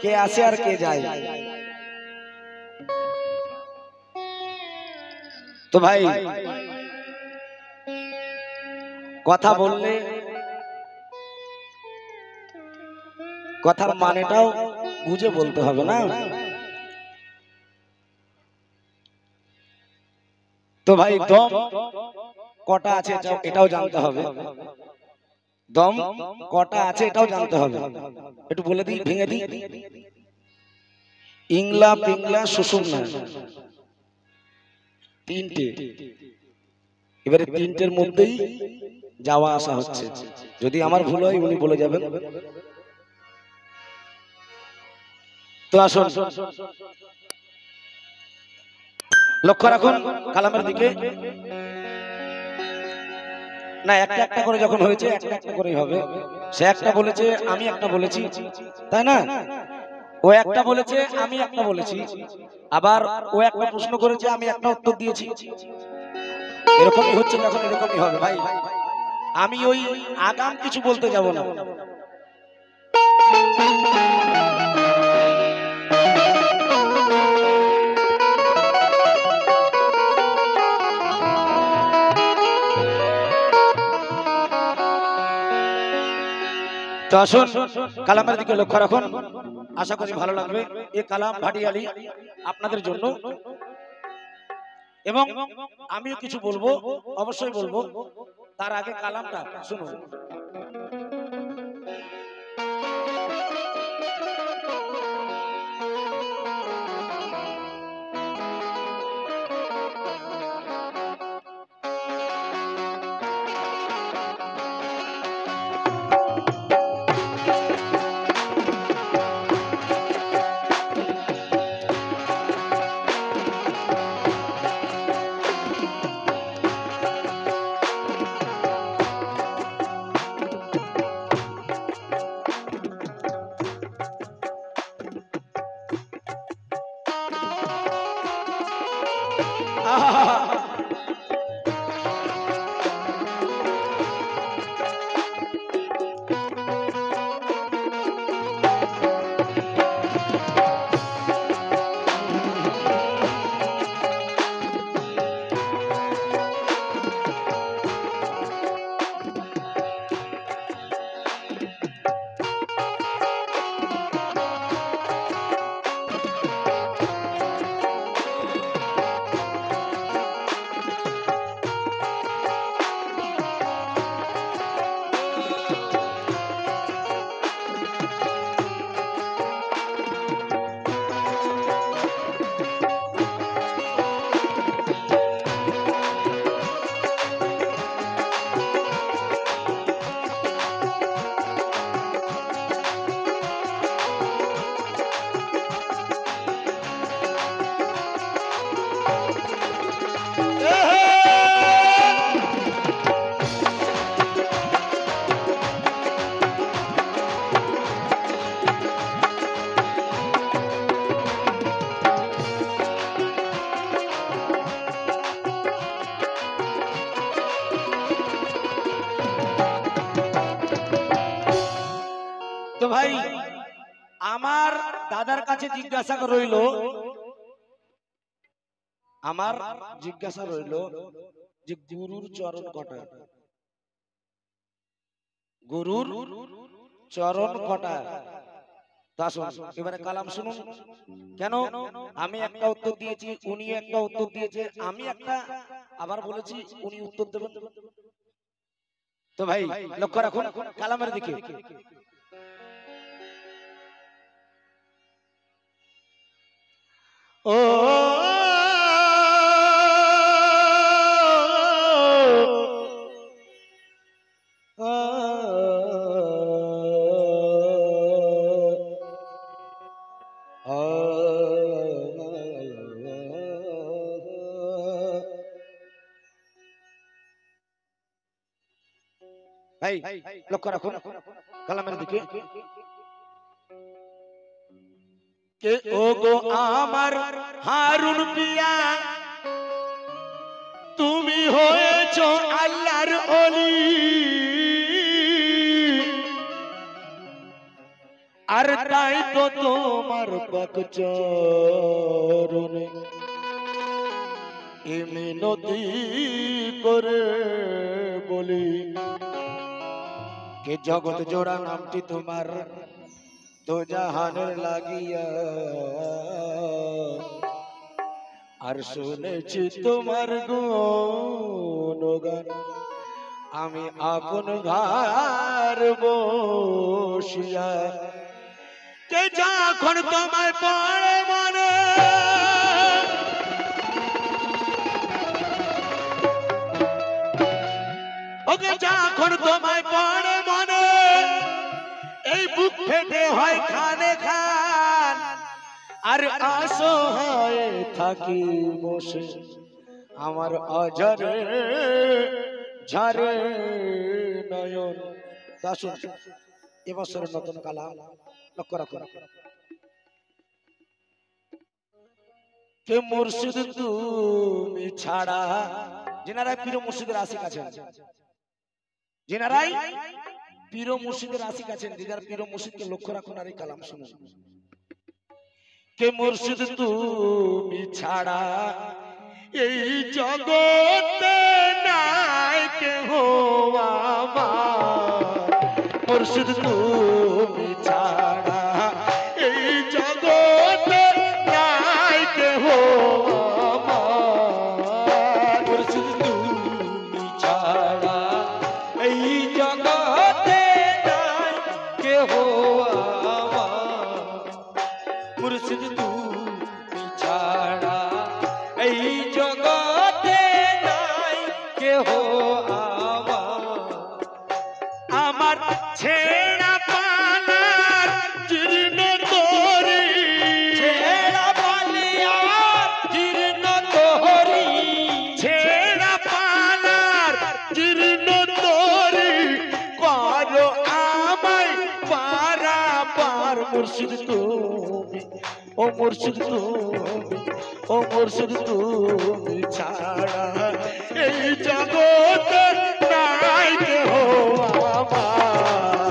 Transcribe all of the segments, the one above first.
কে আসে আর কে যায়। তো ভাই কথা বললে কথার মানেটাও বুঝে বলতে হবে না। তো ভাই দম কটা আছে এটাও জানতে হবে, দম কটা আছে এটাও জানতে হবে। একটু বলে দিই, ভেঙে দিই। ইংলা পিংলা সুষুম্না তিনটে, এবারে তিনটের মধ্যেই যাওয়া আসা হচ্ছে। যদি আমার ভুল হয় উনি বলে যাবেন। তো আসুন লক্ষ্য রাখুন কালামের দিকে। না, একটা একটা করে যখন হয়েছে একটা একটা করেই হবে। সে একটা বলেছে, আমি একটা বলেছি, তাই না? ও একটা বলেছে, আমি একটা বলেছি, আবার ও একটা প্রশ্ন করেছে, আমি একটা উত্তর দিয়েছি। এরকমই হচ্ছে, যখন এরকমই হবে ভাই। আমি ওই আগাম কিছু বলতে যাব না। তো আসুন কালামের দিকে লক্ষ্য রাখুন, আশা করি ভালো লাগবে। এই কালাম ভাটিয়ালি আপনাদের জন্য, এবং আমিও কিছু বলবো, অবশ্যই বলবো। তার আগে কালামটা শুনুন। তো ভাই আমার দাদার কাছে জিজ্ঞাসা রইল, আমার জিজ্ঞাসা রইল যে গুরুর চরণ কটা, গুরুর চরণ কটা। এবারে কালাম শুনুন। কেন আমি একটা উত্তর দিয়েছি, উনি একটা উত্তর দিয়েছে, আমি একটা আবার বলেছি, উনি উত্তর দেবেন। তো ভাই লক্ষ্য রাখুন কালামের দিকে। ও ভাই লক্ষ্য রাখুন কালামের দিকে। কে ও গো আমার হারুন পিয়া, তুমি হয়েছো আল্লাহর ওলি। আর তাই তো তোমার পাক চরণে এ মিনতি করে বলি কে জগৎ জোড়া নামটি তোমার দো জাহানের লাগিয়া আর শুনেছি তোমার গুণগান আমি আপন ঘর বসিয়া কে যখন তোমায় পড়ে মনে ওকে যখন তোমায় পড়ে মনে এই বুক ফেটে হয় খানে খান আর অসহায় থাকি বসে আমার অঝরে ঝরে নয়ন। আসুন এবছরের নতুন কালাম লক্ষ্য রাখুন। কে মুর্শিদ তুমি ছাড়া, যেনারাই পীর মুর্শিদের আশিক আছেন, যেনারাই পীর মুর্শিদের আশিক আছেন, যারা পীর মুর্শিদকে লক্ষ্য রাখুন আর এই কালাম শুনুন। কে মুর্শিদ তুমি ছাড়া এই জগতে নাই কেহ আমার, মুর্শিদ তুমি ছাড়া এই জগতে নাই কেহ আমার, মুর্শিদ তুমি ছাড়া এই জগতে নাই কেহ আমার, মুর্শিদ তুমি ছাড়া এই জগতে নাই কেহ আমার, ছেড়া পালার জীর্ণ তোরি, ছেড়া পালিয়ার জীর্ণ তোরি, ছেড়া পালার জীর্ণ তোরি করো আমায় পারাপার, মুর্শিদ তুমি ও মুর্শিদ তুমি ও মুর্শিদ তুমি ছাড়া এই জগতে নাই কেহ আমার,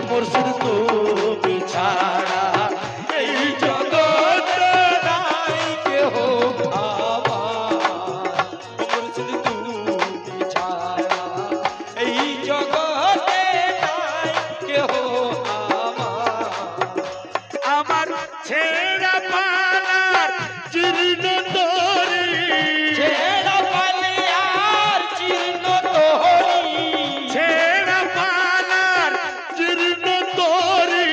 মুর্শিদ তুমি ছাড়া এই জগতে নাই কেহ আমার, মুর্শিদ তুমি ছাড়া এই জগতে নাই কেহ আমার, ছেড়া পালার জীর্ণ তোরি, ছেড়া পালিয়ার জীর্ণ তোরি, ছেড়া পালার জীর্ণ তোরি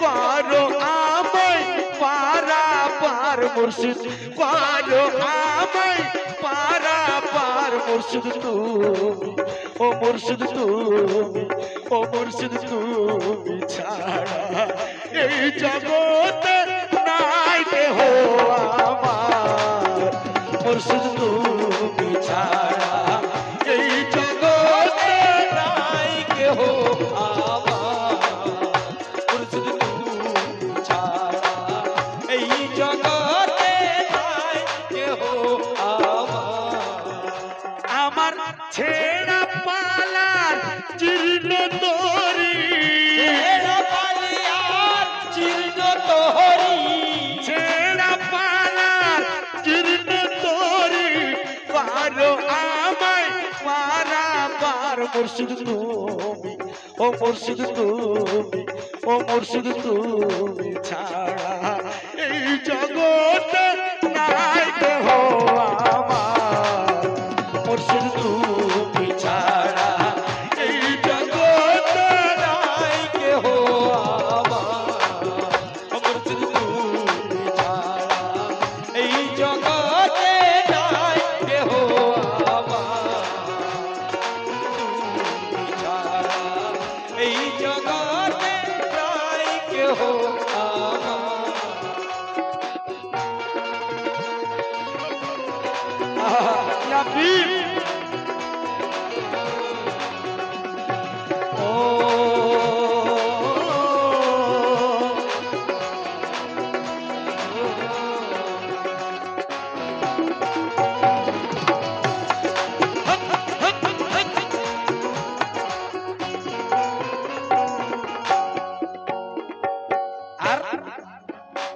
করো আমায় পারাপার, মুর্শিদ করো আমায় পারাপার, মুর্শিদ তুমি ও মুর্শিদ তুমি ও মুর্শিদ তুমি ছাড়া এই জগতে নাই কেহ আমার, মুর্শিদ তুমি ছাড়া এই জগতে নাই কেহ আমার, মুর্শিদ তুমি ছাড়া এই জগতে নাই কেহ আমার, ছেড়া পালার জীর্ণ তোরি, ছেড়া পালিয়ার জীর্ণ তোরি, ছেড়া পালার জীর্ণ তোরি পারো আমায় পারাপার, মুর্শিদ তুমি ও মুর্শিদ তুমি ও মুর্শিদ তুমি ছাড়া এই জগতে নাই কেহ আমার, মুর্শিদ তুমি ছাড়া এই জগতে নাই কেহ আমার, মুর্শিদ তুমি ছাড়া এই জগতে নাই কেহ আমার, তুমি ছাড়া এই জগতে নাই কেহ আমার।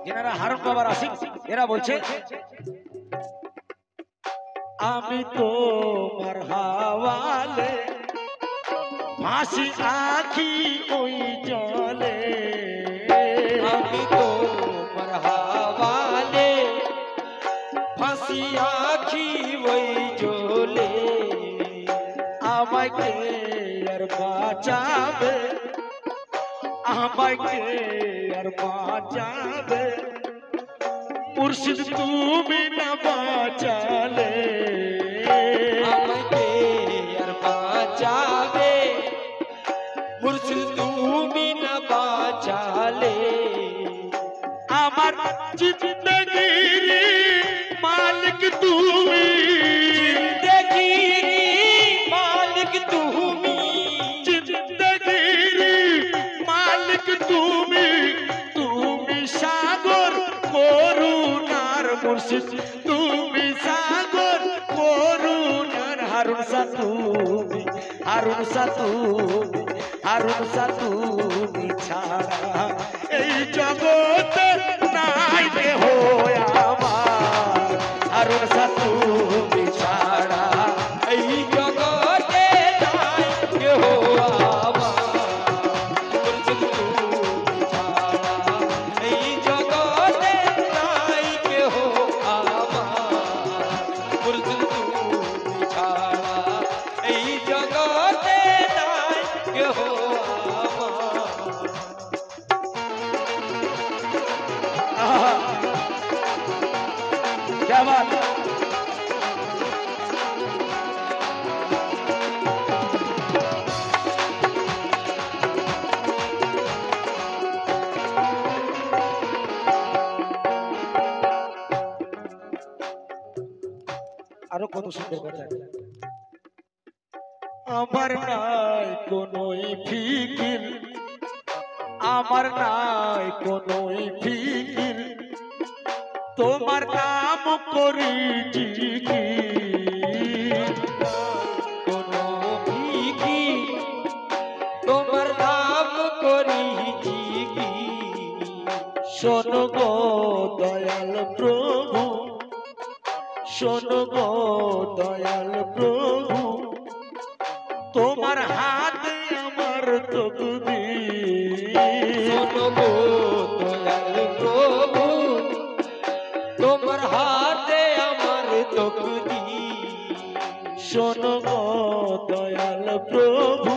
যেনারা হারুন বাবার আশিক এরা বলছে আমি তোমার হাওয়ালে ফাঁসি আঁখি ওই জলে আমি তোমার হাওয়ালে ফাঁসি আঁখি ওই জলে আমাকে আর বাঁচাবে আমাকে আর বাঁচাবে মুর্শিদ তুমি না বাঁচালে আমাকে আর বাঁচাবে মুর্শিদ তুমি না বাঁচালে আমার জিন্দগির মালিক তুমি জিন্দগির মালিক তুমি জিন্দগির মালিক তুমি তুমি সাগর করুণার মুর্শিদ তুমি সাগর করুণার হারুন শাহ তুমি হারুন শাহ তুমি হারুন শাহ তুমি ছাড়া এই জগতে নাই কেহ আমার হারুন শাহ তুমি ছাড়া এই জগতে নাই কেহ আমার মুর্শিদ তুমি ছাড়া এই জগতে নাই কেহ আমার মুর্শিদ তুমি ছাড়া এই জগতে নাই কেহ আমার आहा, क्या बात আরো কত সুন্দর কথা আমার নাই কোনোই ফিকির আমার নাই কোনোই ফিকির তোমার নাম করি জিকির কোনো ভিকি তোমার নাম করি জিকি শোনো গো দয়াল প্রভু শোনো গো দয়াল প্রভু তোমার হাতে আমার তকদীর শোনো গো দয়াল প্রভু তোমার হাতে আমার তকদীর শোনো গো দয়াল প্রভু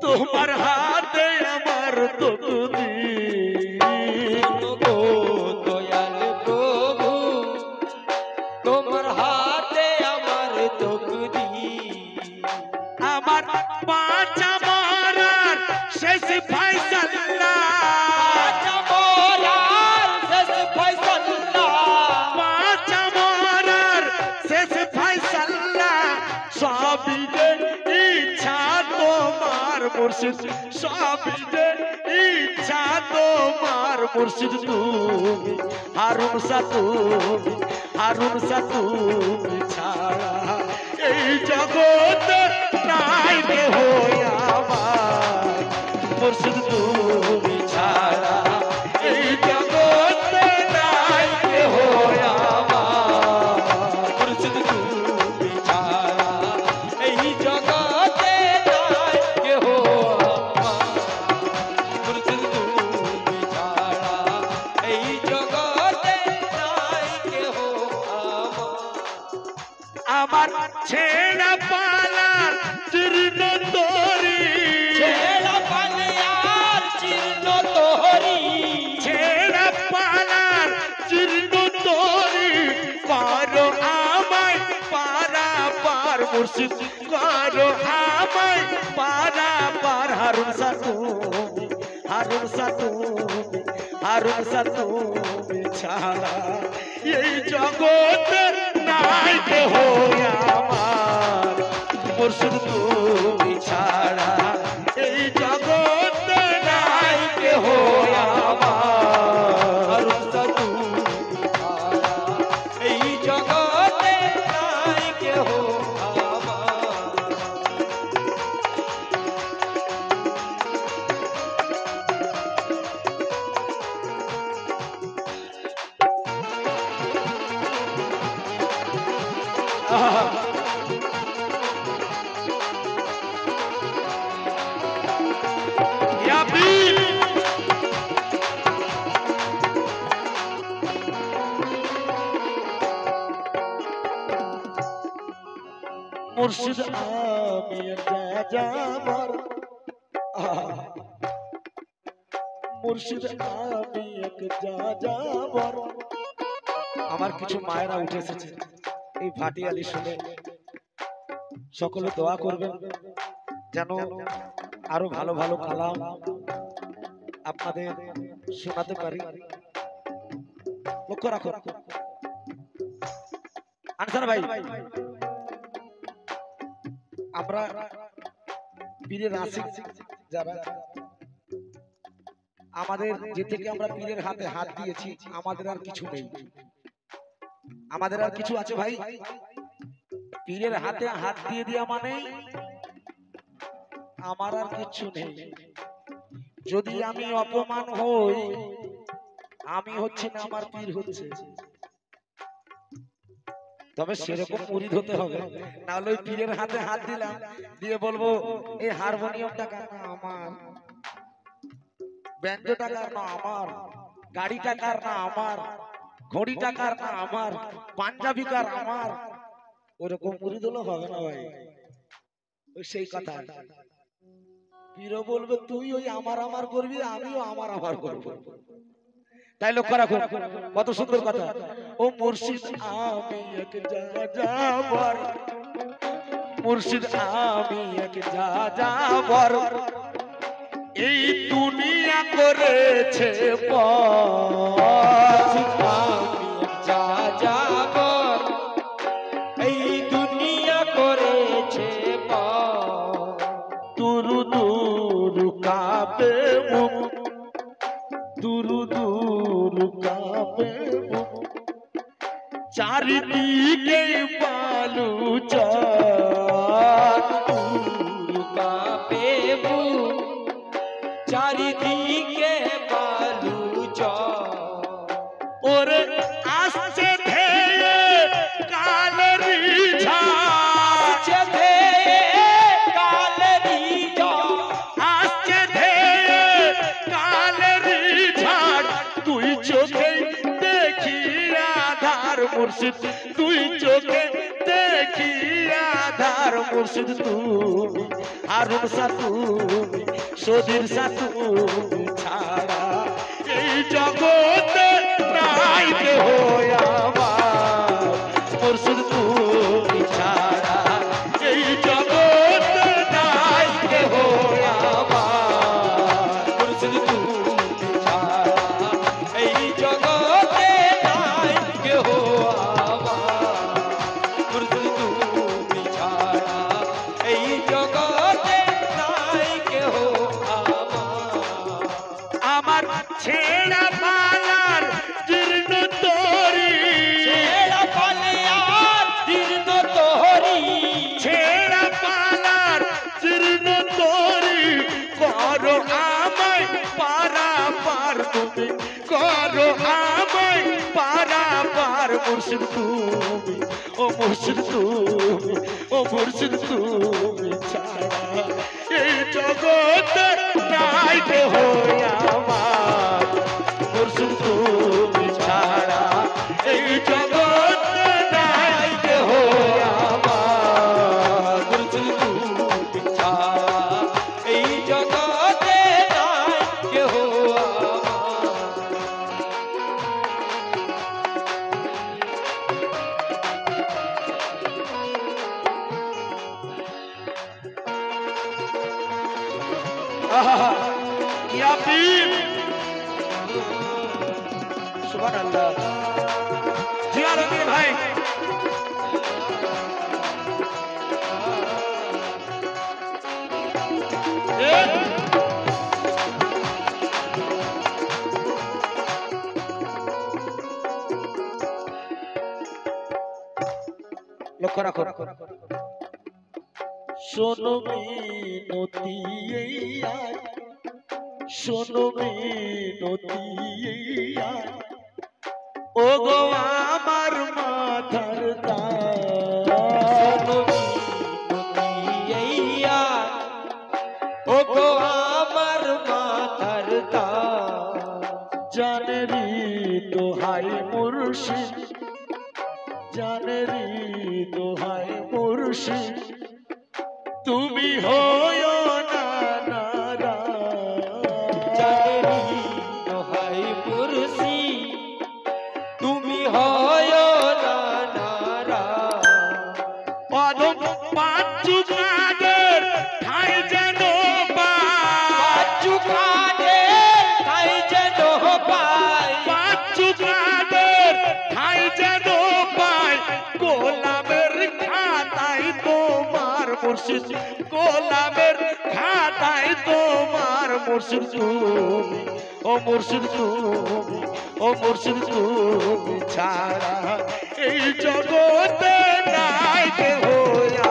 তোমার হাতে আমার তকদীর শোনো গো দয়াল প্রভু তোমার হাতে আমার তকদীর আমার বাঁচা মরার শেষ ফয়সালা আচ্ছা মোরার শেষ ফয়সালা বাঁচা মরার শেষ ফয়সালা সবই যে ইচ্ছা তোমার মুর্শিদ সবই যে ইচ্ছা তোমার মুর্শিদ তুমি হারুন শাহ তুমি হারুন শাহ তুমি ছাড়া এই জগতে নাই কেহ আমার মুর্শিদ তুমি ছাড়া এই জগতে নাই কেহ আমার মুর্শিদ তুমি ছাড়া এই জগতে নাই কেহ আমার মুর্শিদ তুমি ছাড়া এই জগতে নাই কেহ আমার আমার ছেড়া পালার জীর্ণ তরি ছেড়া পালিয়ার চিহ্ন তোহরি ছেড়া পালার জীর্ণ তরি পারো আমায় পারা পার মুর্শিদ করো আমায় পারা পার হারুন শাহ তুমি হারুন শাহ তুমি হারুন শাহ তুমি ছাড়া এই জগতে নাই কেহ আমার মুর্শিদ তুমি ছাড়া এই জগতে নাই কেহ আমার তুমি ছাড়া এই জগতে নাই কেহ আমার মুর্শিদ আমি যাযাবর মুর্শিদ আমি এক যাযাবর। আমার কিছু মায়েরা উঠে এসেছে এই ভাটিয়ালি শুনে, সকলে দোয়া করবেন যেন আরো ভালো ভালো কালাম আপনাদের শোনাতে পারি। লক্ষ্য রাখো আনসার ভাই, আমরা পীরের আশিক যারা, আমাদের যে থেকে আমরা পীরের হাতে হাত দিয়েছি আমাদের আর কিছু নেই। আমাদের আর কিছু আছে ভাই? পীরের হাতে হাত দিয়ে দেওয়া মানে আমার আর কিছু নেই। যদি আমি অপমান হই, আমি হচ্ছে না, আমার পীর হচ্ছে। তবে সেরকম মুরিদ হতে হবে, না হলে ওই পীরের হাতে হাত দিলাম দিয়ে বলবো এই হারমোনিয়ামটা কার না আমার, ব্যান্ডটা কার না আমার, গাড়িটা কার না আমার, ঘড়িটা কার না আমার, পাঞ্জাবি কার আমার। ওরকম মুরিদ হলে হবে না ভাই। ওই সেই কথা, পীরও বলবে তুই ওই আমার আমার করবি, আমিও আমার আমার করবো। তাই লক্ষ্য রাখুন, কত সুন্দর কথা। ও মুর্শিদ আমি এক যাযাবর, মুর্শিদ আমি এক যাযাবর, এই দুনিয়া করেছে পর। আমি যাযাবর, এই দুনিয়া করেছে পার। দুরু দুরু কাঁপে মুখ, দুরু দুরু কাঁপে মুখ, চারিদিকে বালু চর। দুরু কাঁপে বুক, চারিদিকে বালু চর। ওরে আসছে ধেয়ে কালেরি ঝড়, আসছে ধেয়ে কালেরি ঝড়, আসছে ধেয়ে কালেরি ঝড়। তুই চোখে দেখি আধার মুর্শিদ, তুই চোখে দেখি আধার মুর্শিদ। তুমি হারুন শাহ তুমি, সদির শাহ তুমি ছাড়া এই জগতে নাই কেহ আমার। মুর্শিদ তুমি ছাড়া এই জগতে নাই কেহ আমার। মুর্শিদ তুমি ছাড়া এই জগতে নাই কেহ আমার। মুর্শিদ তুমি ছাড়া এই জগতে নাই কেহ আমার। আমার ছেঁড়া পালার জীর্ণ তরি, ছেঁড়া পালিয়ার জীর্ণ তোহরি, ছেঁড়া পালার জীর্ণ তরি, করো আমায় পারাপার তুমি, করো আমায় পারাপার। মুর্শিদ তুমি, ও মুর্শিদ তুমি, ও মুর্শিদ তুমি ছাড়া এই জগতে নাই কেহ আমার। মুর্শিদ তুমি ছাড়া এই জগতে নাই কেহ আমার। মুর্শিদ তুমি ছাড়া এই জগতে নাই কেহ আমার। আহা, ইয়া পীর, সুবহানাল্লাহ। জিয়া রঙের ভাই, লক্ষ্য রাখো। শোনো মিনতি এই আয়, শোনো মিনতি এই আয়, ও গো আমার মাথার তার। ও গো আমার মাথার তার। জানেরি দোহাই মুর্শিদ, জানেরি দোহাই মুর্শিদ, তুমি হয়ো না নারাজ। চাঁদেরই দোহাই পুরসি তুমি হয় না নারাজ। অদম পাঁচু কাদের ঠাই যেন পাঁচু কানে তাই যেন পাই পাঁচু কাদের ঠাই যেন পায় গোলামের খাতায় তোমার মুর্শিদ, গোলামের খাতায় তোমার মুর্শিদ তুমি, ও মুর্শিদ তুমি, ও মুর্শিদ তুমি ছাড়া এই জগতে নাই কেহ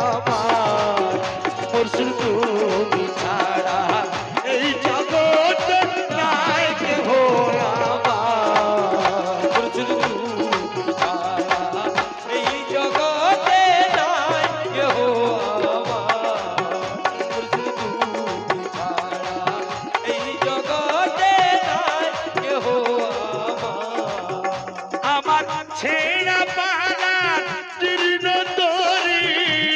আমার, মুর্শিদ তুমি ছাড়া এই জগতে নাই কেহ আমার। মুর্শিদ তুমি ছাড়া এই জগতে নাই কেহ আমার। মুর্শিদ তুমি ছাড়া এই জগতে নাই কেহ আমার। আমার ছেঁড়া পালা জীর্ণ তরি,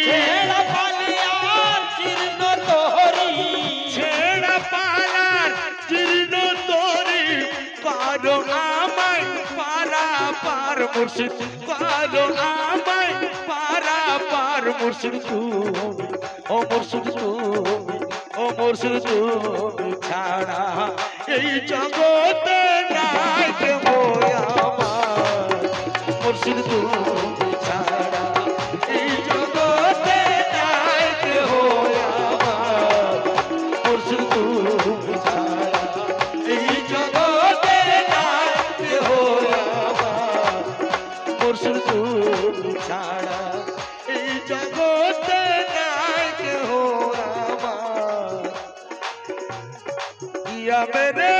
ছেঁড়া পালিয়ার জীর্ণ তোহরি ছেঁড়া পালার জীর্ণ তরি কারো আমায় পারা পার মুর্শিদ, কারো আমায় পারা পার মুর্শিদ তুমি, ও মুর্শিদ তুমি, ও মুর্শিদ তুমি ছাড়া এই জগতে নাই কেহ আমার, মুর্শিদ তুমি ছাড়া এই জগতে নাই কেহ আমার, মুর্শিদ তুমি ছাড়া এই জগতে নাই কেহ আমার, মুর্শিদ তুমি ছাড়া এই জগতে নাই কেহ আমার। ইয়া মেরে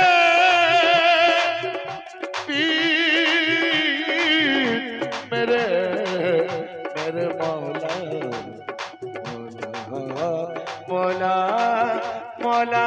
पीर मेरे मेरे मौला मौला मौला मौला